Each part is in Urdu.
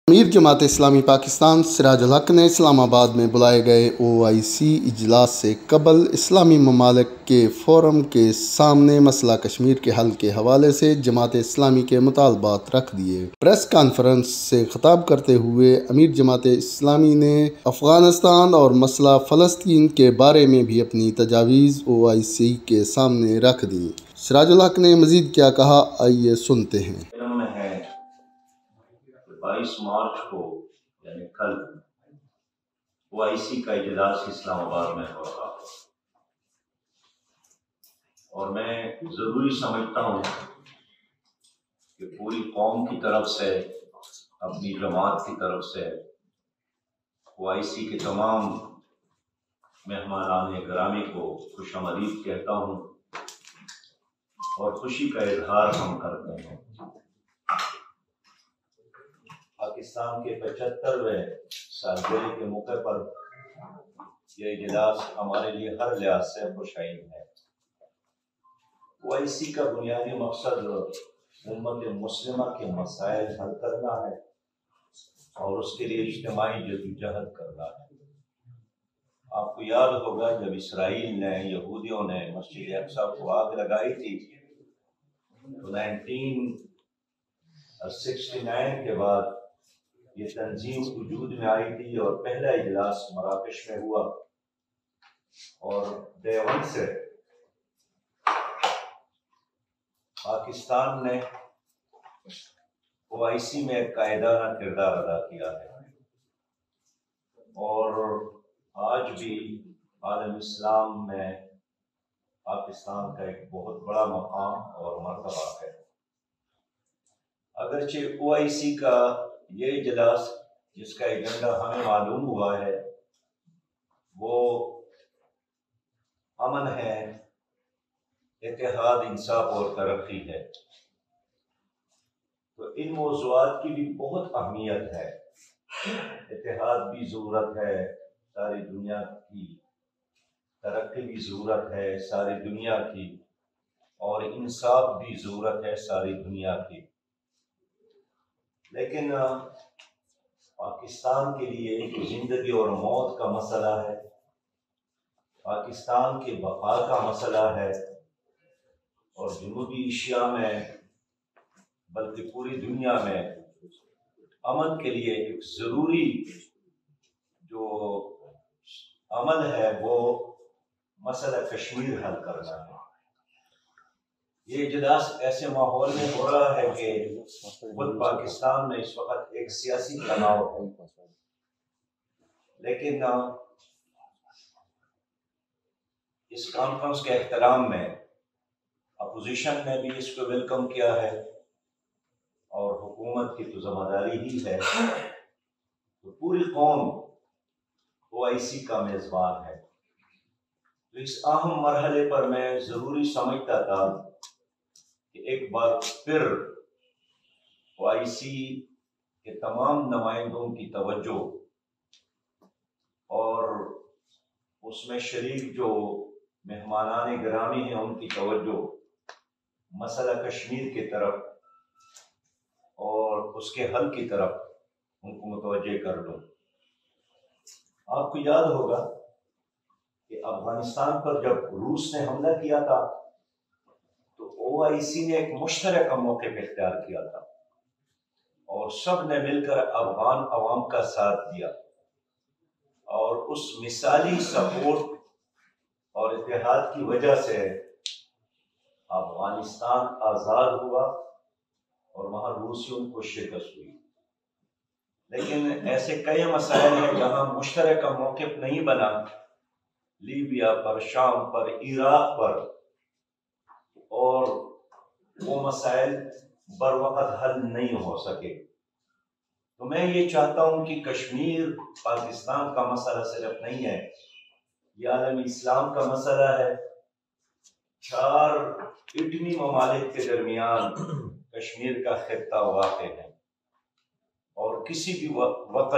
امیر جماعت اسلامی پاکستان سراج الحق نے اسلام آباد میں بلائے گئے OIC اجلاس سے قبل اسلامی ممالک کے فورم کے سامنے مسئلہ کشمیر کے حل کے حوالے سے جماعت اسلامی کے مطالبات رکھ دیے۔ پریس کانفرنس سے خطاب کرتے ہوئے امیر جماعت اسلامی نے افغانستان اور مسئلہ فلسطین کے بارے میں بھی اپنی تجاویز OIC کے سامنے رکھ دیں۔ سراج الحق نے مزید کیا کہا، آئیے سنتے ہیں۔ 22 مارچ کو یعنی کل OIC کا اجلاس اسلام آباد میں ہو رہا ہے اور میں ضروری سمجھتا ہوں کہ پوری قوم کی طرف سے، اپنی جماعت کی طرف سے OIC کے تمام مہمانان گرامی کو خوش آمدید کہتا ہوں اور خوشی کا اظہار ہم کرتے ہیں۔ پاکستان کے 75ویں سالگرہ کے موقع پر یہ اجلاس ہمارے لیے ہر لحاظ سے خوشائن ہے۔ OIC کا بنیادی مقصد امت مسلمہ کے مسائل حل کرنا ہے اور اس کے لیے اجتماعی جدوجہد کرنا ہے۔ آپ کو یاد ہوگا جب اسرائیل نے، یہودیوں نے مسجد اقصی کو آگ لگائی تھی تو 1969 کے بعد یہ تنظیم وجود میں آئی تھی اور پہلا اجلاس مراکش میں ہوا اور ڈے ون سے پاکستان نے OIC میں قائدانہ کردار ادا کیا ہے اور آج بھی عالم اسلام میں پاکستان کا ایک بہت بڑا مقام اور مرتبہ ہے۔ اگرچہ OIC کا یہ اجلاس جس کا ایجنڈا ہمیں معلوم ہوا ہے وہ امن ہے، اتحاد، انصاف اور ترقی ہے، تو ان موضوعات کی بھی بہت اہمیت ہے۔ اتحاد بھی ضرورت ہے ساری دنیا کی، ترقی بھی ضرورت ہے ساری دنیا کی، اور انصاف بھی ضرورت ہے ساری دنیا کی۔ لیکن پاکستان کے لیے زندگی اور موت کا مسئلہ ہے، پاکستان کے بقا کا مسئلہ ہے، اور جنوبی ایشیا میں بلکہ پوری دنیا میں امن کے لیے ایک ضروری جو عمل ہے وہ مسئلہ کشمیر حل کرنا ہے۔ یہ اجلاس ایسے ماحول میں ہو رہا ہے کہ خود پاکستان میں اس وقت ایک سیاسی تناؤ ہے، لیکن اس کانفرنس کے احترام میں اپوزیشن نے بھی اس کو ویلکم کیا ہے اور حکومت کی تو ذمہ داری ہی ہے، تو پوری قوم OIC کا میزبان ہے۔ تو اس اہم مرحلے پر میں ضروری سمجھتا تھا کہ ایک بار پھر OIC کے تمام نمائندوں کی توجہ اور اس میں شریک جو مہمانان گرامی ہیں ان کی توجہ مسئلہ کشمیر کی طرف اور اس کے حل کی طرف ان کو متوجہ کر لوں۔ آپ کو یاد ہوگا کہ افغانستان پر جب روس نے حملہ کیا تھا تو OIC نے ایک مشترکہ موقف اختیار کیا تھا اور سب نے مل کر افغان عوام کا ساتھ دیا، اور اس مثالی سپورٹ اور اتحاد کی وجہ سے افغانستان آزاد ہوا اور وہاں روسیوں کو شکست ہوئی۔ لیکن ایسے کئی مسائل ہیں جہاں مشترکہ موقف نہیں بنا، لیبیا پر، شام پر، عراق پر، اور وہ مسائل بر وقت حل نہیں ہو سکے۔ تو میں یہ چاہتا ہوں کہ کشمیر پاکستان کا مسئلہ صرف نہیں ہے، یہ عالم اسلام کا مسئلہ ہے۔ 4 ایٹمی ممالک کے درمیان کشمیر کا خطہ واقع ہے اور کسی بھی وقت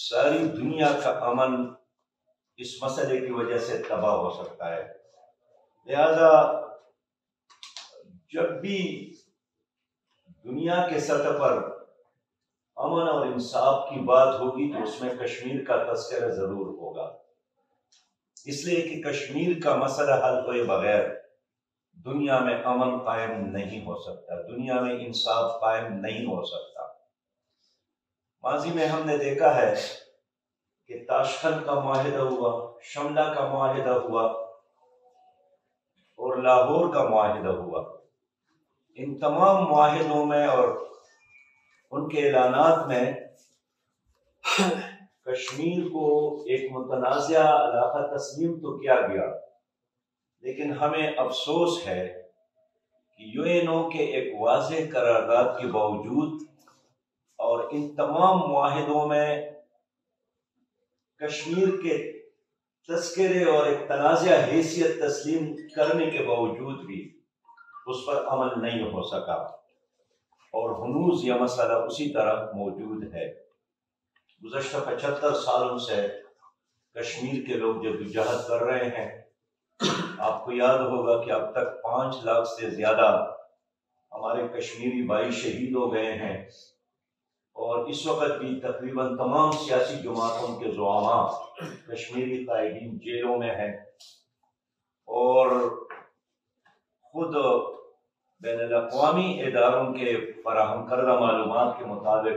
ساری دنیا کا امن اس مسئلے کی وجہ سے تباہ ہو سکتا ہے۔ لہذا جب بھی دنیا کے سطح پر امن اور انصاف کی بات ہوگی تو اس میں کشمیر کا تذکرہ ضرور ہوگا، اس لیے کہ کشمیر کا مسئلہ حل ہوئے بغیر دنیا میں امن قائم نہیں ہو سکتا، دنیا میں انصاف قائم نہیں ہو سکتا۔ ماضی میں ہم نے دیکھا ہے کہ تاشقند کا معاہدہ ہوا، شملہ کا معاہدہ ہوا اور لاہور کا معاہدہ ہوا۔ ان تمام معاہدوں میں اور ان کے اعلانات میں کشمیر کو ایک متنازع علاقہ تسلیم تو کیا گیا، لیکن ہمیں افسوس ہے کہ یو این او کے ایک واضح قرارداد کے باوجود اور ان تمام معاہدوں میں کشمیر کے تذکرے اور ایک تنازع حیثیت تسلیم کرنے کے باوجود بھی اس پر عمل نہیں ہو سکا، اور ہنوز یہ مسئلہ اسی طرح موجود ہے۔ گزشتہ 75 سالوں سے کشمیر کے لوگ جدوجہد کر رہے ہیں۔ آپ کو یاد ہوگا کہ اب تک 5 لاکھ سے زیادہ ہمارے کشمیری بھائی شہید ہو گئے ہیں، اور اس وقت بھی تقریباً تمام سیاسی جماعتوں کے زعماء کشمیری قائدین جیلوں میں ہیں، اور خود بین الاقوامی اداروں کے فراہم کردہ معلومات کے مطابق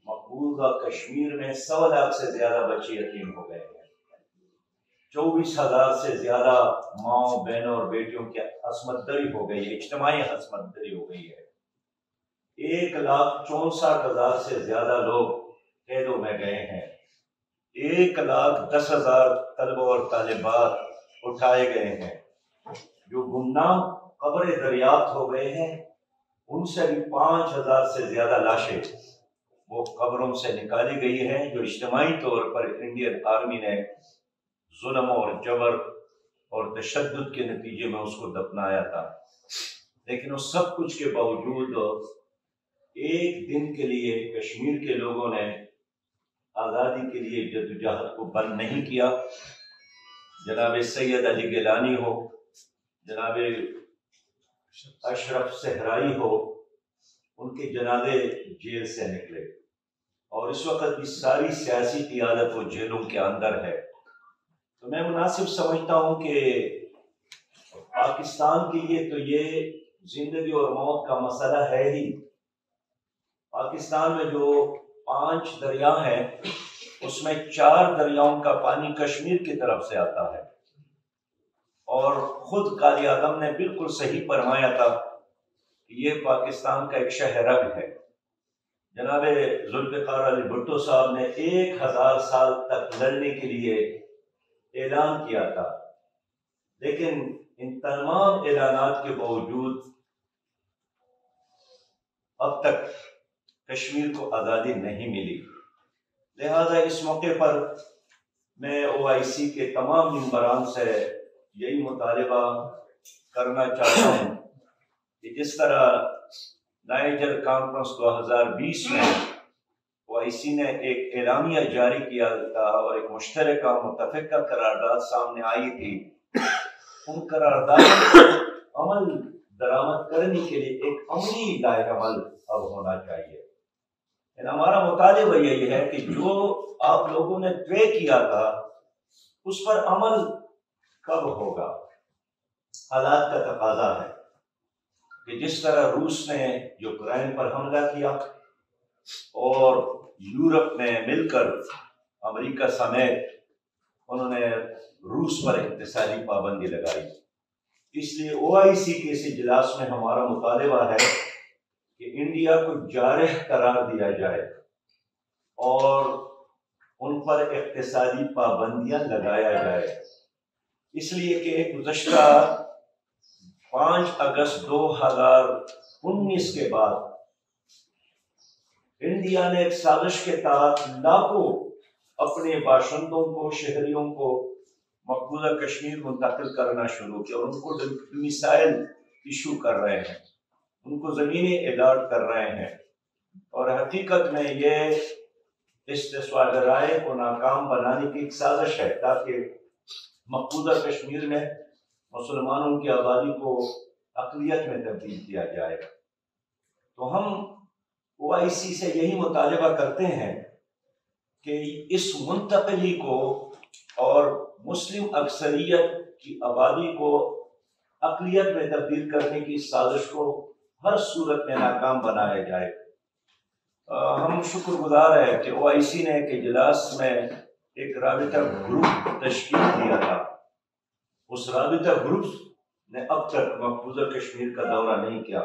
مقبوضہ کشمیر میں 100 لاکھ سے زیادہ بچے یتیم ہو گئے ہیں، 24,000 سے زیادہ ماؤں بہنوں اور بیٹیوں کی عصمت دری ہو گئی ہے، اجتماعی عصمت دری ہو گئی ہے، 1,64,000 سے زیادہ لوگ قیدوں میں گئے ہیں، 1,10,000 طلبہ اور طالبات اٹھائے گئے ہیں، جو گمنام قبریں دریافت ہو گئے ہیں ان سے بھی 5,000 سے زیادہ لاشیں وہ قبروں سے نکالی گئی ہیں، جو اجتماعی طور پر انڈین آرمی نے ظلم اور جبر اور تشدد کے نتیجے میں اس کو دفنایا تھا۔ لیکن اس سب کچھ کے باوجود ایک دن کے لیے کشمیر کے لوگوں نے آزادی کے لیے جدوجہد کو بند نہیں کیا۔ جناب سید علی گیلانی ہو، جناب اشرف صحرائی ہو، ان کے جنازے جیل سے نکلے، اور اس وقت بھی ساری سیاسی قیادت وہ جیلوں کے اندر ہے۔ تو میں مناسب سمجھتا ہوں کہ پاکستان کے لیے تو یہ زندگی اور موت کا مسئلہ ہے ہی۔ پاکستان میں جو 5 دریا ہیں اس میں 4 دریاؤں کا پانی کشمیر کی طرف سے آتا ہے، اور خود قائد اعظم نے بالکل صحیح فرمایا تھا کہ یہ پاکستان کا ایک شہ رگ ہے۔ جناب ذوالفقار علی بھٹو صاحب نے 1000 سال تک لڑنے کے لیے اعلان کیا تھا، لیکن ان تمام اعلانات کے باوجود اب تک کشمیر کو آزادی نہیں ملی۔ لہذا اس موقع پر میں OIC کے تمام ممبران سے یہی مطالبہ کرنا چاہتا ہوں کہ جس طرح نائجر کانفرنس 2020 میں OIC نے ایک اعلامیہ جاری کیا تھا اور ایک مشترکہ متفقہ قرارداد سامنے آئی تھی، ان قراردادوں کو عمل درآمد کرنے کے لیے ایک عملی دائرہ عمل اب ہونا چاہیے۔ ہمارا مطالبہ یہی ہے کہ جو آپ لوگوں نے طے کیا تھا اس پر عمل کب ہوگا؟ حالات کا تقاضا ہے کہ جس طرح روس نے یوکرائن پر حملہ کیا اور یورپ نے مل کر امریکہ سمیت انہوں نے روس پر اقتصادی پابندی لگائی، اس لیے OIC کے اس اجلاس میں ہمارا مطالبہ ہے کہ انڈیا کو جارح قرار دیا جائے اور ان پر اقتصادی پابندیاں لگایا جائے، اس لیے کہ گزشتہ 5 اگست 2019 کے بعد انڈیا نے ایک سازش کے تحت لاکھوں اپنے باشندوں کو، شہریوں کو مقبوضہ کشمیر منتقل کرنا شروع کیا، اور ان کو ڈومیسائل ایشو کر رہے ہیں، ان کو زمینیں الاٹ کر رہے ہیں، اور حقیقت میں یہ استصواب رائے کو ناکام بنانے کی ایک سازش ہے تاکہ مقبوضہ کشمیر میں مسلمانوں کی آبادی کو اقلیت میں تبدیل کیا جائے۔ تو ہم OIC سے یہی مطالبہ کرتے ہیں کہ اس منتقلی کو اور مسلم اکثریت کی آبادی کو اقلیت میں تبدیل کرنے کی سازش کو ہر صورت میں ناکام بنایا جائے۔ ہم شکر گزار ہیں کہ OIC نے ایک اجلاس میں ایک رابطہ گروپ تشکیل دیا تھا۔ اس رابطہ گروپ نے اب تک مقبوضہ کشمیر کا دورہ نہیں کیا۔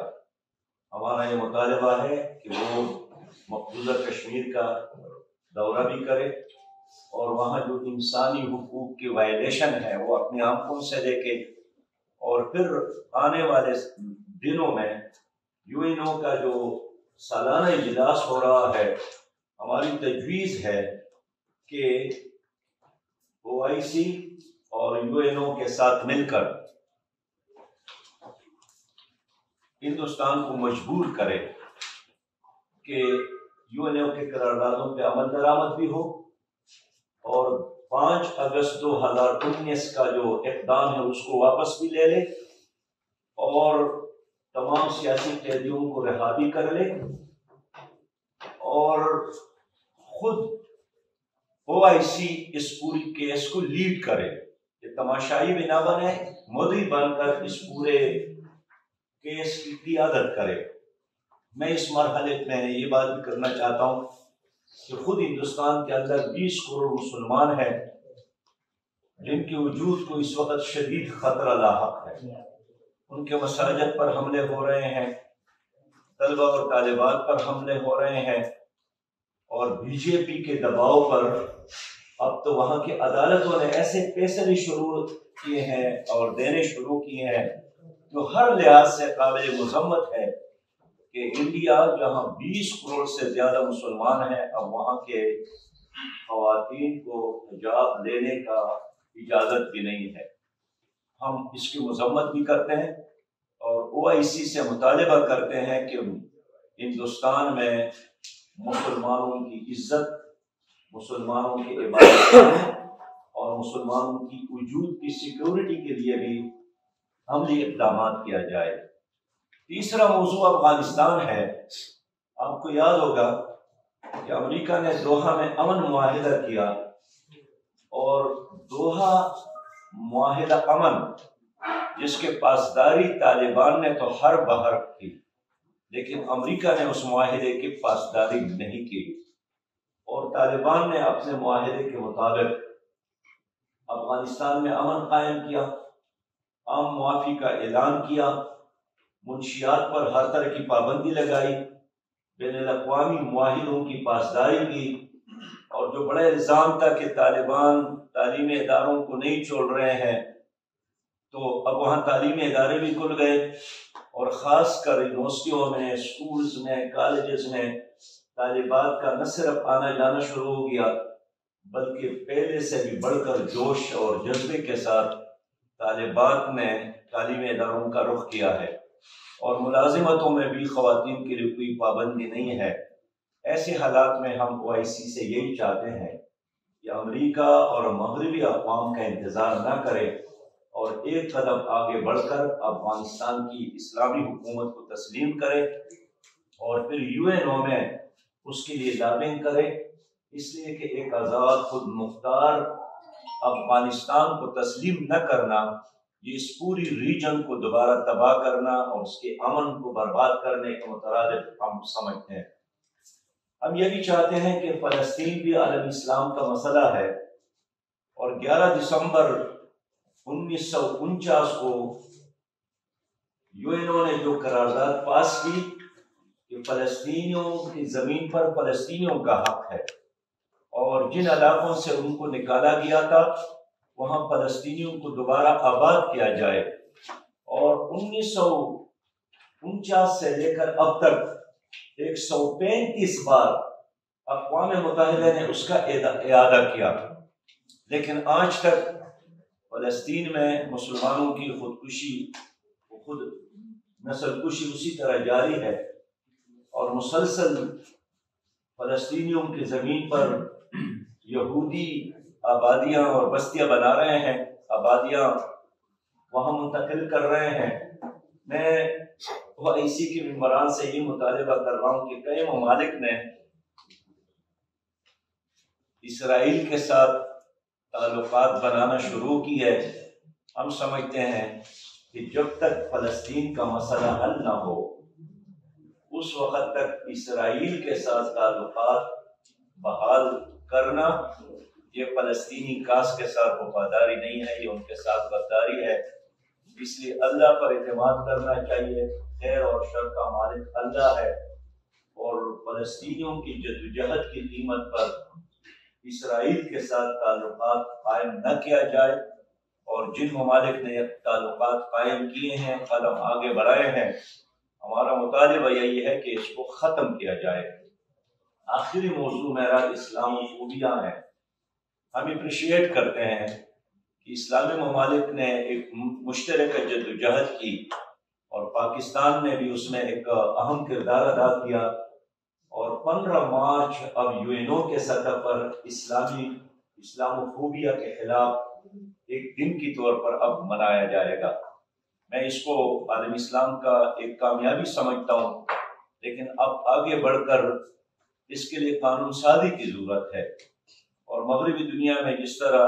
ہمارا یہ مطالبہ ہے کہ وہ مقبوضہ کشمیر کا دورہ بھی کرے اور وہاں جو انسانی حقوق کی وائلیشن ہے وہ اپنی آنکھوں سے دیکھے، اور پھر آنے والے دنوں میں UNO کا جو سالانہ اجلاس ہو رہا ہے، ہماری تجویز ہے کہ OIC اور UNO کے ساتھ مل کر ہندوستان کو مجبور کرے کہ UNO کے قراردادوں پہ عمل درآمد بھی ہو، اور 5 اگست 2019 کا جو اقدام ہے اس کو واپس بھی لے لے، اور تمام سیاسی قیدیوں کو رہا بھی کر لے، اور خود OIC اس پوری کیس کو لیڈ کرے، کہ تماشائی بھی نہ بنے، مدعی بن کر اس پورے کیس کی قیادت کرے۔ میں اس مرحلے میں یہ بات بھی کرنا چاہتا ہوں کہ خود ہندوستان کے اندر 20 کروڑ مسلمان ہیں جن کے وجود کو اس وقت شدید خطرہ لاحق ہے۔ ان کے مساجد پر حملے ہو رہے ہیں، طلبہ اور طالبات پر حملے ہو رہے ہیں، اور BJP کے دباؤ پر اب تو وہاں کی عدالتوں نے ایسے فیصلے شروع کیے ہیں اور دینے شروع کیے ہیں جو ہر لحاظ سے قابل مذمت ہے، کہ انڈیا جہاں 20 کروڑ سے زیادہ مسلمان ہیں، اب وہاں کے خواتین کو حجاب لینے کا اجازت بھی نہیں ہے۔ ہم اس کی مذمت بھی کرتے ہیں اور OIC سے مطالبہ کرتے ہیں کہ ہندوستان میں مسلمانوں کی عزت، مسلمانوں کی عبادت اور مسلمانوں کی وجود کی سیکیورٹی کے لیے بھی عملی اقدامات کیا جائے۔ تیسرا موضوع افغانستان ہے۔ آپ کو یاد ہوگا کہ امریکہ نے دوحہ میں امن معاہدہ کیا، اور دوحہ معاہدہ امن جس کے پاسداری طالبان نے تو ہر بہر کی، لیکن امریکہ نے اس معاہدے کی پاسداری نہیں کی، اور طالبان نے اپنے معاہدے کے مطابق افغانستان میں امن قائم کیا، عام معافی کا اعلان کیا، منشیات پر ہر طرح کی پابندی لگائی، بین الاقوامی معاہدوں کی پاسداری کی، اور جو بڑا الزام تھا کہ طالبان تعلیمی اداروں کو نہیں چھوڑ رہے ہیں، تو اب وہاں تعلیمی ادارے بھی کھل گئے، اور خاص کر یونیورسٹیوں میں، اسکولز میں، کالجز میں طالبات کا نہ صرف آنا جانا شروع ہو گیا، بلکہ پہلے سے بھی بڑھ کر جوش اور جذبے کے ساتھ طالبات نے تعلیمی اداروں کا رخ کیا ہے، اور ملازمتوں میں بھی خواتین کے لیے کوئی پابندی نہیں ہے۔ ایسے حالات میں ہم OIC سے یہی چاہتے ہیں کہ امریکہ اور مغربی اقوام کا انتظار نہ کرے، اور ایک قدم آگے بڑھ کر افغانستان کی اسلامی حکومت کو تسلیم کرے، اور پھر UNO میں اس کے لیے لابنگ کرے، اس لیے کہ ایک آزاد خود مختار افغانستان کو تسلیم نہ کرنا یہ اس پوری ریجن کو دوبارہ تباہ کرنا اور اس کے امن کو برباد کرنے کے مترادف ہم سمجھتے ہیں۔ ہم یہ بھی چاہتے ہیں کہ فلسطین بھی عالم اسلام کا مسئلہ ہے، اور 11 دسمبر 1949 کو UNO نے جو قرارداد پاس کی کہ فلسطینیوں کی زمین پر فلسطینیوں کا حق ہے، اور جن علاقوں سے ان کو نکالا گیا تھا وہاں فلسطینیوں کو دوبارہ آباد کیا جائے، اور 1949 سے لے کر اب تک 135 بار اقوام متحدہ نے اس کا اعادہ کیا، لیکن آج تک فلسطین میں مسلمانوں کی خودکشی، خود نسل کشی اسی طرح جاری ہے، اور مسلسل فلسطینیوں کی زمین پر یہودی آبادیاں اور بستیاں بنا رہے ہیں، آبادیاں وہاں منتقل کر رہے ہیں۔ میں OIC کے ممبران سے یہ مطالبہ کر رہا ہوں کہ کئی ممالک نے اسرائیل کے ساتھ تعلقات بنانا شروع کی ہے۔ ہم سمجھتے ہیں کہ جب تک فلسطین کا مسئلہ حل نہ ہو اس وقت تک اسرائیل کے ساتھ تعلقات بحال کرنا یہ فلسطینی کاس کے ساتھ وفاداری نہیں ہے، یہ ان کے ساتھ غداری ہے۔ اس لیے اللہ پر اعتماد کرنا چاہیے، خیر اور شر کا مالک اللہ ہے، اور فلسطینیوں کی جدوجہد کی قیمت پر اسرائیل کے ساتھ تعلقات قائم نہ کیا جائے، اور جن ممالک نے تعلقات قائم کیے ہیں، قدم آگے بڑھائے ہیں، ہمارا مطالبہ یہی ہے کہ اس کو ختم کیا جائے۔ آخری موضوع میرا اسلاموفوبیا ہے۔ ہم اپریشیٹ کرتے ہیں کہ اسلامی ممالک نے ایک مشترکہ جدوجہد کی، اور پاکستان نے بھی اس میں ایک اہم کردار ادا کیا، اور 15 مارچ اب UNO کے سطح پر اسلاموفوبیا کے خلاف ایک دن کی طور پر اب منایا جائے گا۔ میں اس کو عالم اسلام کا ایک کامیابی سمجھتا ہوں، لیکن اب آگے بڑھ کر اس کے لیے قانون سازی کی ضرورت ہے۔ اور مغربی دنیا میں جس طرح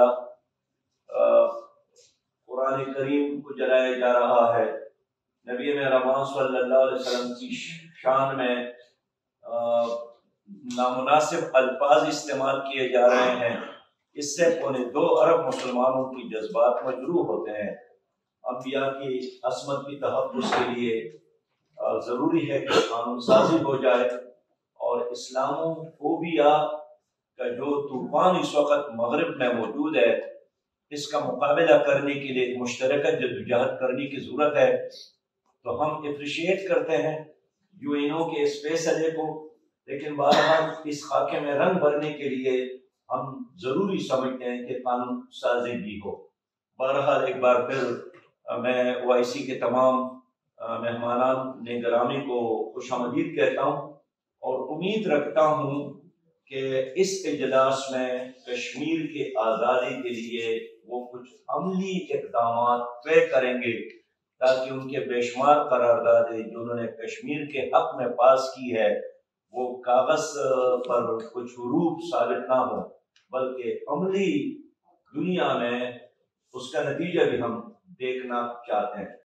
قرآن کریم کو جلایا جا رہا ہے، نبی مہربان صلی اللہ علیہ وسلم کی شان میں نامناسب الفاظ استعمال کیے جا رہے ہیں، اس سے 2 ارب مسلمانوں کی جذبات مجروح ہوتے ہیں۔ انبیاء کی عصمت کی تحفظ کے لیے ضروری ہے کہ قانون سازی ہو جائے، اور اسلاموفوبیا کا جو طوفان اس وقت مغرب میں موجود ہے، اس کا مقابلہ کرنے کے لیے ایک مشترکہ جدوجہد کرنے کی ضرورت ہے۔ تو ہم اپریشیٹ کرتے ہیں UNO کے اس فیصلے کو، لیکن بہرحال اس خاکے میں رنگ بھرنے کے لیے ہم ضروری سمجھتے ہیں کہ قانون سازی بھی ہو۔ بہرحال ایک بار پھر میں OIC کے تمام مہمانان گرامی کو خوش آمدید کہتا ہوں، اور امید رکھتا ہوں کہ اس اجلاس میں کشمیر کے آزادی کے لیے وہ کچھ عملی اقدامات طے کریں گے، تاکہ ان کے بے شمار قراردادیں جو انہوں نے کشمیر کے حق میں پاس کی ہے وہ کاغذ پر کچھ حروف ثابت نہ ہو، بلکہ عملی دنیا میں اس کا نتیجہ بھی ہم دیکھنا چاہتے ہیں۔